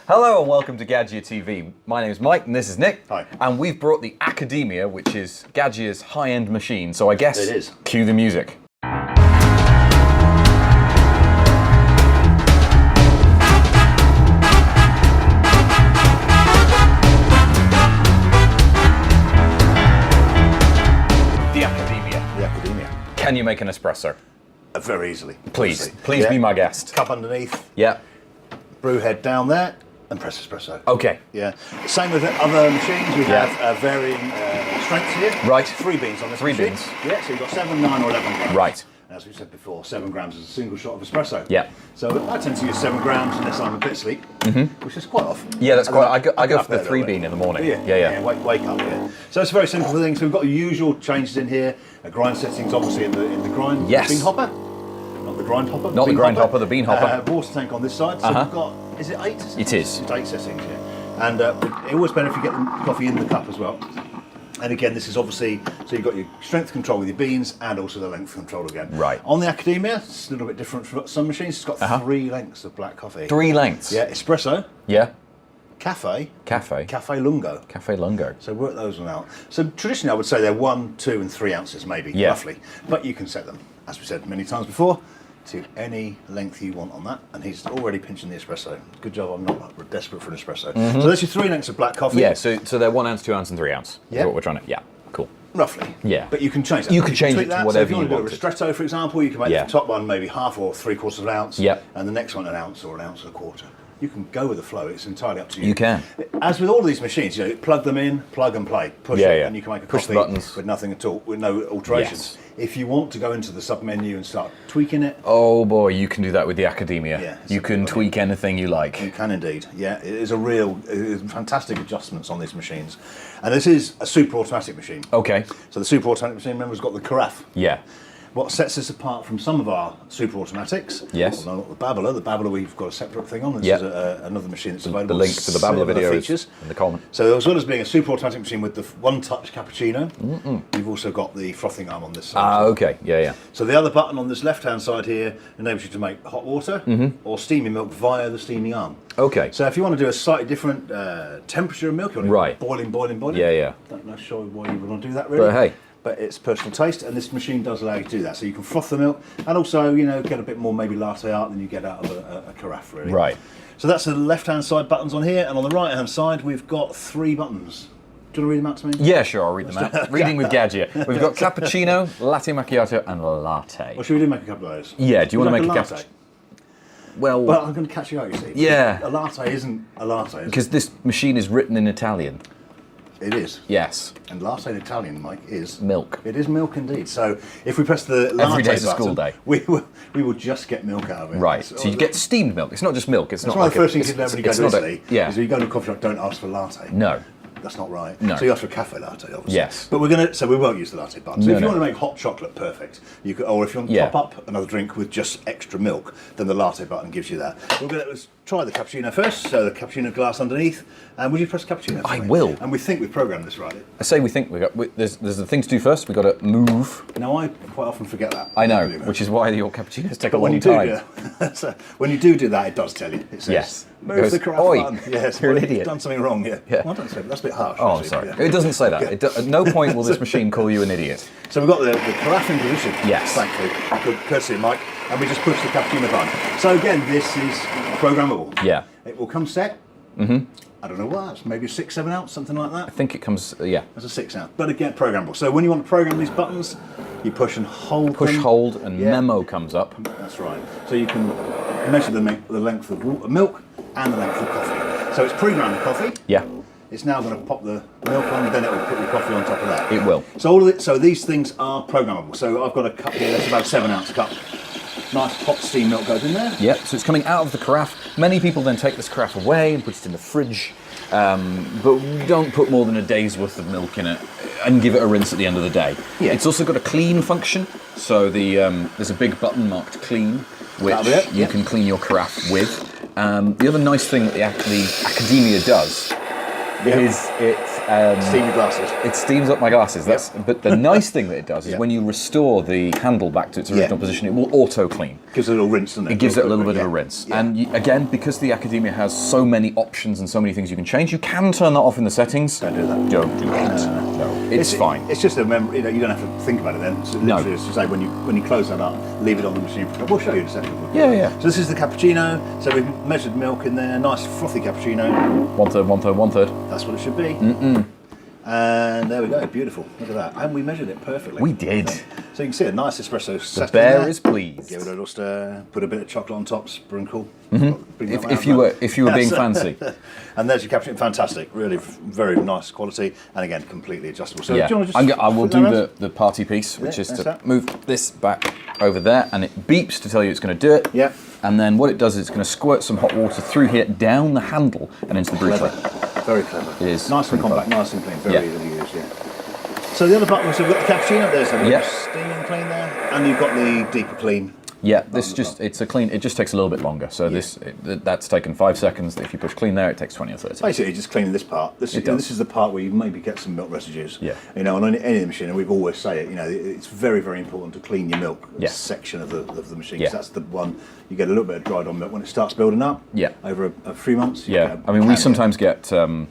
Hello and welcome to Gaggia TV. My name is Mike and this is Nick. Hi. And we've brought the Accademia, which is Gaggia's high-end machine. So I guess it is. Cue the music. The Accademia. Can you make an espresso? Very easily. Please be my guest. Cup underneath. Yeah. Brew head down there. And press espresso. Okay. Yeah. Same with the other machines. We have varying strengths here. Right. 3 beans on this Three machine. beans. Yeah. So you've got 7, 9, or 11 grams. Right. As we said before, 7 grams is a single shot of espresso. Yeah. So I tend to use 7 grams unless I'm a bit asleep, which is quite often. Yeah, that's And quite. then I go get for the up 3 there a bean little in the morning. bit. Yeah. Wake up. Yeah. So it's a very simple thing. So we've got the usual changes in here. Grind settings, obviously in the grind Yes. bean hopper. Not the grind hopper. Not the grind hopper, the bean hopper. Water tank on this side. So we've got. Is it 8? It is. It's 8 settings. Yeah. And it always better if you get the coffee in the cup as well. And again, this is obviously, so you've got your strength control with your beans and also the length control again. Right. On the Accademia, it's a little bit different from some machines. It's got 3 lengths of black coffee. 3 lengths? Yeah, espresso, Yeah. cafe, Cafe. cafe lungo. Cafe lungo. So work those one out. So traditionally I would say they're 1, 2 and 3 ounces maybe, roughly. But you can set them, as we said many times before, to any length you want on that. And he's already pinching the espresso. Good job, I'm not desperate for an espresso. So there's your 3 lengths of black coffee. Yeah, so they're 1 ounce, 2 ounce and 3 ounce. Yeah. Is what we're trying to, cool. Roughly. Yeah. But you can change that. You can change tweak it to that. whatever so if you want you to do a ristretto, for example, you can make the top one maybe half or 3/4 of an ounce. Yeah. And the next one an ounce or an ounce and a quarter. You can go with the flow, it's entirely up to you. You can. As with all of these machines, plug them in, plug and play. Push it, and you can make a Push the coffee buttons. with nothing at all, with no alterations. Yes. If you want to go into the sub-menu and start tweaking it, Oh boy, you can do that with the Accademia. Yeah, you can tweak anything you like. you can indeed. Yeah, it is fantastic adjustments on these machines. And this is a super automatic machine. Okay. So the super automatic machine, remember, has got the carafe. Yeah. What sets this apart from some of our super automatics? Yes. Well, not the Babbler. The Babbler we've got a separate thing on. This is another machine that's available. The link to the Babbler video features is in the comment. So as well as being a super automatic machine with the one-touch cappuccino, you've also got the frothing arm on this side. Ah, okay. Yeah. So the other button on this left-hand side here enables you to make hot water or steamy milk via the steaming arm. Okay. So if you want to do a slightly different temperature of milk, you want it boiling. Yeah. Don't know sure why you would want to do that really. But hey. But it's personal taste, and this machine does allow you to do that. So you can froth the milk, and also, get a bit more maybe latte art than you get out of a carafe, really. Right. So that's the left-hand side buttons on here, and on the right-hand side we've got 3 buttons. Do you want to read them out to me? Yeah, sure, I'll read them out. Reading with Gaggia. We've got cappuccino, latte macchiato, and latte. Well, should we do make a couple of those? Yeah, do you want to make a latte? cappuccino? Well, I'm going to catch you out, you see. Yeah. A latte isn't a latte, is it? because this machine is written in Italian. It is. Yes. And latte in Italian, Mike, is Milk. It is milk indeed. So if we press the latte Every day's a button, school day. we will just get milk out of it. Right. So you get steamed milk. It's not just milk. It's That's not one like of the first things it's, you know when you go it's to not Italy. Yeah. Is when you go to a coffee shop, don't ask for latte. No. That's not right. No. So you ask for a cafe latte, obviously. Yes. But we won't use the latte button. So No, if you no. want to make hot chocolate, perfect. You could, or if you want to top up another drink with just extra milk, then the latte button gives you that. We're going to try the cappuccino first. So the cappuccino glass underneath. And would you press cappuccino? I will. And we think we've programmed this right. I say we think there's the thing to do first. We've got to move. Now I quite often forget that. I know, which is why your cappuccinos take a when long you time. so when you do that, it does tell you. It says, Yes. move It goes, the carafe "Oi, button." Yes, you're an you've idiot. done something wrong. Yeah. Yeah. Well, don't say that. That's a bit harsh. Oh, actually. sorry. Yeah. It doesn't say that. Yeah. At no point will this machine call you an idiot. So we've got the carafe in position. Yes. Thankfully, good courtesy, Mike. And we just push the cappuccino button. So again, this is programmable. Yeah. It will come set. I don't know what. It's maybe a 6-7 ounce, something like that. I think it comes. Yeah. That's a 6 ounce. But again, programmable. So when you want to program these buttons, you push and hold. Push, them. hold, and memo comes up. That's right. So you can measure the length of milk and the length of coffee. So it's pre-ground coffee. Yeah. It's now going to pop the milk on, then it will put your coffee on top of that. It will. So these things are programmable. So I've got a cup here. That's about a 7 ounce cup. Nice hot steam milk goes in there. Yeah. So it's coming out of the carafe. Many people then take this carafe away and put it in the fridge. But don't put more than a day's worth of milk in it and give it a rinse at the end of the day. Yeah. It's also got a clean function. So there's a big button marked clean, which you can clean your carafe with. The other nice thing that the Accademia does is it Steam your glasses. It steams up my glasses. But the nice thing that it does is when you restore the handle back to its original position, it will auto-clean. Gives it a little rinse, doesn't it? It gives it a little bit of a rinse. Yeah. And again, because the Accademia has so many options and so many things you can change, you can turn that off in the settings. Don't do that. Don't do that. No, it's fine. It's just a memory. You don't have to think about it then. So literally, as you say, when you close that up, leave it on the machine. We'll show you in a second. Yeah. So this is the cappuccino. So we've measured milk in there. Nice frothy cappuccino. 1/3, 1/3, 1/3. That's what it should be. And there we go, beautiful. Look at that. And we measured it perfectly. We did. So you can see a nice espresso set. The bear is pleased. Give it a little stir. Put a bit of chocolate on top. Sprinkle. If you were being fancy. And there's your cappuccino. Fantastic. Really, very nice quality. And again, completely adjustable. So Yeah. do you want to just I will do the party piece, which is that's to that. move this back over there, and it beeps to tell you it's going to do it. Yeah. And then what it does is it's going to squirt some hot water through here, down the handle, and into the brew tray. Very clever. It is nice and pretty compact, clever. nice and clean. Very easy to use. Yeah. So the other button, so we've got the cappuccino. There's a Yep. steam and clean there, and you've got the deeper clean. Yeah, it's a clean. It just takes a little bit longer. So that's taken 5 seconds. If you push clean there, it takes 20 or 30. Basically, just cleaning this part. This is the part where you maybe get some milk residues. Yeah. You know, on any of the machine, and we've always say it. You know, it's very, very important to clean your milk section of the machine. Yeah. 'Cause that's the one you get a little bit of dried on milk when it starts building up. Yeah. Over a few months. Yeah, I mean, we sometimes get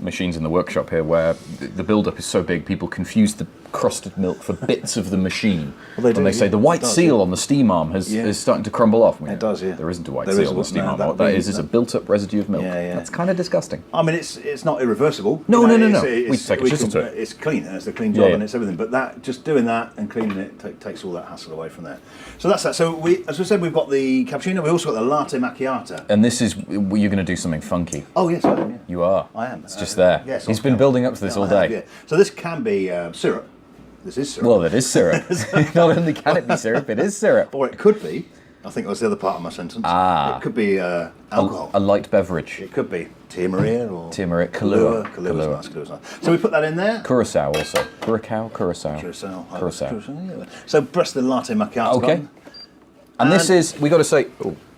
machines in the workshop here where the build-up is so big, people confuse the crusted milk for bits of the machine. Well, they say the white seal on the steam arm is starting to crumble off. It does, yeah. There isn't a white There seal isn't, on the steam no, arm. that What that really- is a built-up residue of milk. Yeah. That's kind of disgusting. I mean, it's not irreversible. No. You know, We it's- take a chisel to it. It's clean. It's a clean job, Yeah. and it's everything. But that, just doing that and cleaning it takes all that hassle away from there. So that's that. So as we said, we've got the cappuccino. We also got the latte macchiato. And this is, you're going to do something funky. Oh yes, I am. Yeah. You are. I am. It's just there. Yes, He's been building up to this all day. Yeah. So this can be syrup. This is syrup. Well, it is syrup. Not only can it be syrup, it is syrup. Or it could be. I think that was the other part of my sentence. It could be alcohol. A light beverage. It could be Tia Maria or Tia Maria, Kahlua. Kahlua. Kahlua. So we put that in there. Curacao also. Curacao. Curacao. Yeah. So press the latte macchiato Okay. button. And this is, we got to say,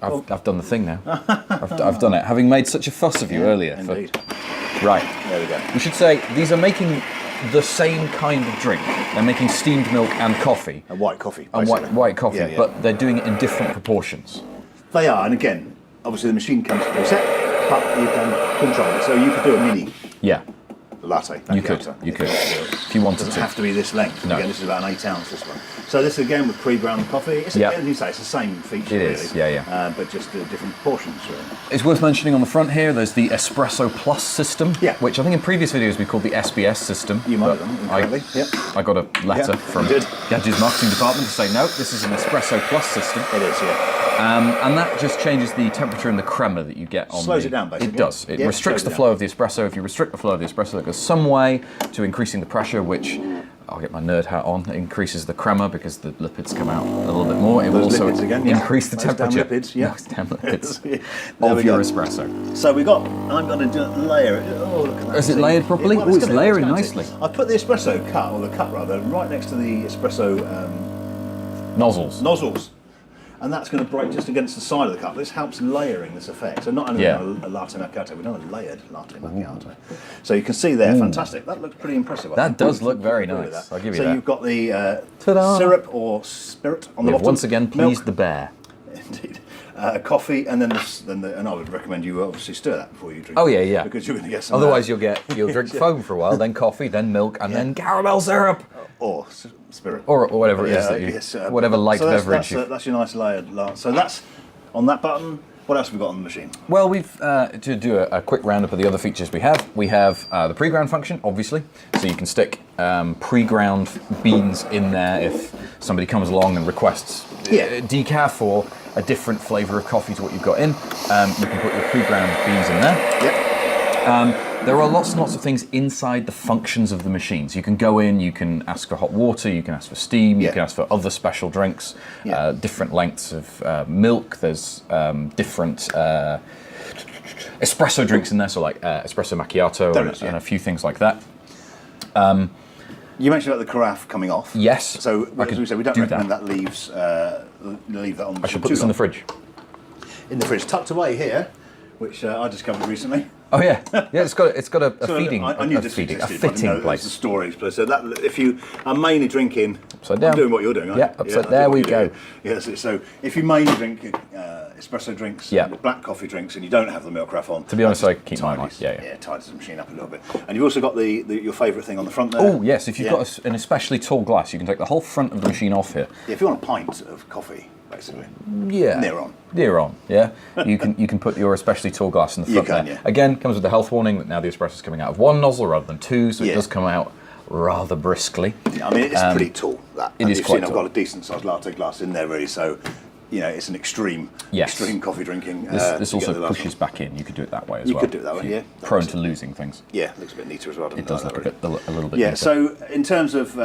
I've done the thing now. I've done it. Having made such a fuss of you earlier. Indeed. Right. There we go. We should say these are making the same kind of drink. They're making steamed milk and coffee. And white coffee. And white coffee, Yeah. but they're doing it in different proportions. They are, and again, obviously the machine comes preset, but you can control it. So you could do a mini Yeah, latte. you could. If you wanted It doesn't to. have to be this length. No. Again, this is about an 8 ounce, this one. So this again with pre-ground coffee. It's, Yeah. as you say, it's the same feature, It really. is, yeah. But just different portions, really. It's worth mentioning on the front here, there's the Espresso Plus system, which I think in previous videos we called the SBS system. You might have but done, incorrectly. Yep. I got a letter Yeah, from you did. Gaggia's marketing department to say, no, this is an Espresso Plus system. It is, yeah. And that just changes the temperature and the crema that you get on Slows it down, basically. It does. It Yeah, restricts slows the it flow down. of the espresso. If you restrict the flow of the espresso, that goes some way to increasing the pressure, which, I'll get my nerd hat on, it increases the crema because the lipids come out a little bit more. It will Those also lipids again, yeah. increase the Those damn temperature. lipids, yeah. Those damn lipids There we of your go. espresso. So I'm going to layer it. Oh, look at that. Is it See? layered properly? Well, Oh, it's gonna- layering going to. nicely. I put the espresso cup, or the cup rather, right next to the espresso Nozzles. nozzles. And that's going to break just against the side of the cup. This helps layering this effect. So not only Yeah. a latte macchiato, we've done a layered latte macchiato. So you can see there, fantastic. That looks pretty impressive. I That think. does look very Agree with nice. that. I'll give you so that. you've got the Ta-da. syrup or spirit on We the have bottom. once again pleased Milk. the bear. Indeed. Coffee, and then and I would recommend you obviously stir that before you drink. Oh it, yeah, yeah. Because you're going to get some. Otherwise you'll drink foam for a while, then coffee, then milk, and then caramel syrup. or spirit Or whatever it is that you, whatever light so that's, beverage. that's your nice layered. So that's on that button. What else have we got on the machine? Well, we've to do a quick roundup of the other features we have. We have the pre-ground function, obviously, so you can stick pre-ground beans in there if somebody comes along and requests decaf or a different flavour of coffee to what you've got in. You can put your pre-ground beans in there. Yep. There are lots and lots of things inside the functions of the machines. You can go in, you can ask for hot water, you can ask for steam, you can ask for other special drinks, different lengths of milk. There's different espresso drinks in there, so like espresso macchiato and a few things like that. You mentioned about the carafe coming off. Yes. So as we said, we don't do recommend that leave that on. I should put this in the fridge. In the fridge, tucked away here. which I discovered recently. Oh yeah, yeah. It's got a feeding, I knew a this feeding, a existed, but I didn't know fitting it was place. a storage place. So that if you are mainly drinking, Upside down. I'm doing what you're doing. Yeah, upside. There we go. Yes. So if you mainly drink espresso drinks, Yeah. and black coffee drinks, and you don't have the milk carafe on, To be honest, I keep mine on. tidies, Yeah. tidies the machine up a little bit. And you've also got your favourite thing on the front there. Oh yes, if you've got an especially tall glass, you can take the whole front of the machine off here. Yeah, if you want a pint of coffee, basically. Yeah. Near on. Yeah. You can put your especially tall glass in the front You can, there. yeah. Again, comes with the health warning that now the espresso's coming out of one nozzle rather than two, so it Yeah. does come out rather briskly. I mean, it's pretty tall. That. It And is you've quite seen I've tall. got a decent sized latte glass in there, really. So, it's an extreme coffee drinking. This to get also the last pushes back in. You could do it that way as You well. could do it that way, If you're yeah. Prone to losing things. Yeah, looks a bit neater as well. It does look a little bit. Yeah. neater. So in terms of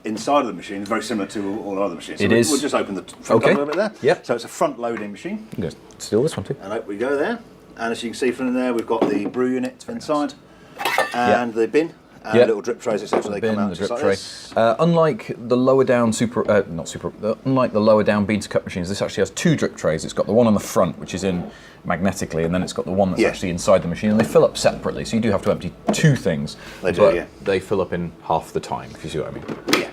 inside of the machine, it's very similar to all other machines. So It is. We'll just open the front Okay. up a little bit there. Yep. So it's a front loading machine, You can go steal this one too. and up we go there. And as you can see from there, we've got the brew unit inside, and the bin. And Yep. little drip trays, etc. They Bin, come out the just drip like tray. this. Unlike the lower down unlike the lower down bean to cup machines, this actually has two drip trays. It's got the one on the front, which is in magnetically, and then it's got the one that's Yeah. actually inside the machine, and they fill up separately. So you do have to empty two things. They do, but yeah. They fill up in half the time, if you see what I mean. Yeah.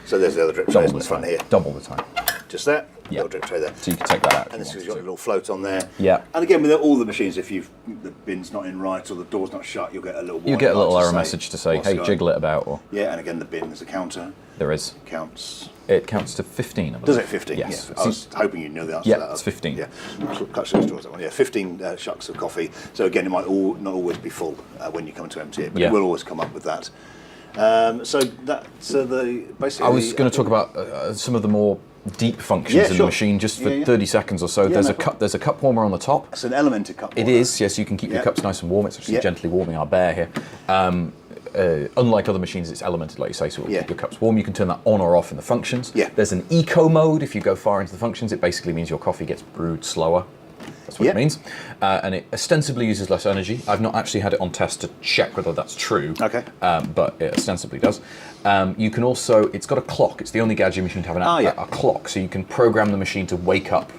So there's the other drip trays Double in the the front time. here. Double the time. Just there. Yeah. Little drip tray there. So you can take that out. And if this you has got a want to. little float on there. Yeah. And again, with all the machines, if the bin's not in right or the door's not shut, you'll get a little. You get a warning little light error message to say, what's "Hey, going- jiggle it about," or Yeah, and again, the bin is a counter. there is. Counts. It counts to 15. I believe. Does it 15? Yes. Yeah. I was hoping you knew the answer Yeah, to that. it's 15. Yeah. Clutch those doors, that one. Yeah, 15 shucks of coffee. So again, it might not always be full when you come to empty it, but Yeah. it will always come up with that. So that's basically. I was going to talk about some of the more deep functions in the sure. machine, just for Yeah, yeah. 30 seconds or so. Yeah, There's no a cup. problem. There's a cup warmer on the top. It's an elemented cup. It warmer. is, yes. You can keep your Yeah. cups nice and warm. It's actually Yeah. gently warming our bear here. Unlike other machines, it's elemented, like you say, so it'll Yeah. keep your cups warm. You can turn that on or off in the functions. Yeah. There's an eco mode. If you go far into the functions, it basically means your coffee gets brewed slower. That's what Yeah. it means. And it ostensibly uses less energy. I've not actually had it on test to check whether that's true. Okay. But it ostensibly does. You can also, it's got a clock. It's the only Gaggia machine to have a clock. So you can program the machine to wake up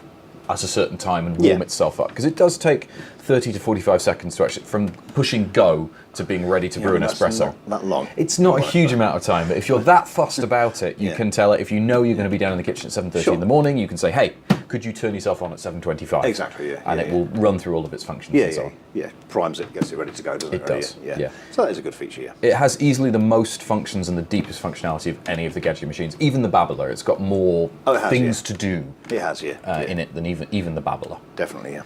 at a certain time and warm itself up. Because it does take 30 to 45 seconds to actually, from pushing go to being ready to brew an That's espresso. not that long. It's not a huge amount of time, but if you're that fussed about it, you Yeah. can tell it. If you know you're going to be down in the kitchen at 7:30 Sure. in the morning, you can say, "Hey, could you turn yourself on at 7:25?" Exactly, yeah, And yeah, it yeah. will run through all of its functions Yeah, and so on. yeah. Primes it, gets it ready to go, doesn't it? It does, yeah. So that is a good feature, yeah. It has easily the most functions and the deepest functionality of any of the Gaggia machines. Even the Babbler, it's got more it has, things yeah. to do It has, yeah. in it than even the Babbler. Definitely, yeah.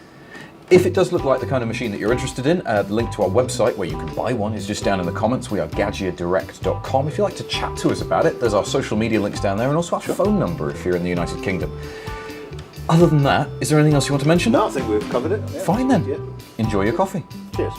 If it does look like the kind of machine that you're interested in, the link to our website where you can buy one is just down in the comments. We are GaggiaDirect.com. If you'd like to chat to us about it, there's our social media links down there and also our phone number if you're in the United Kingdom. Other than that, is there anything else you want to mention? No, I think we've covered it. Yeah. Fine then. Yeah. Enjoy your coffee. Cheers.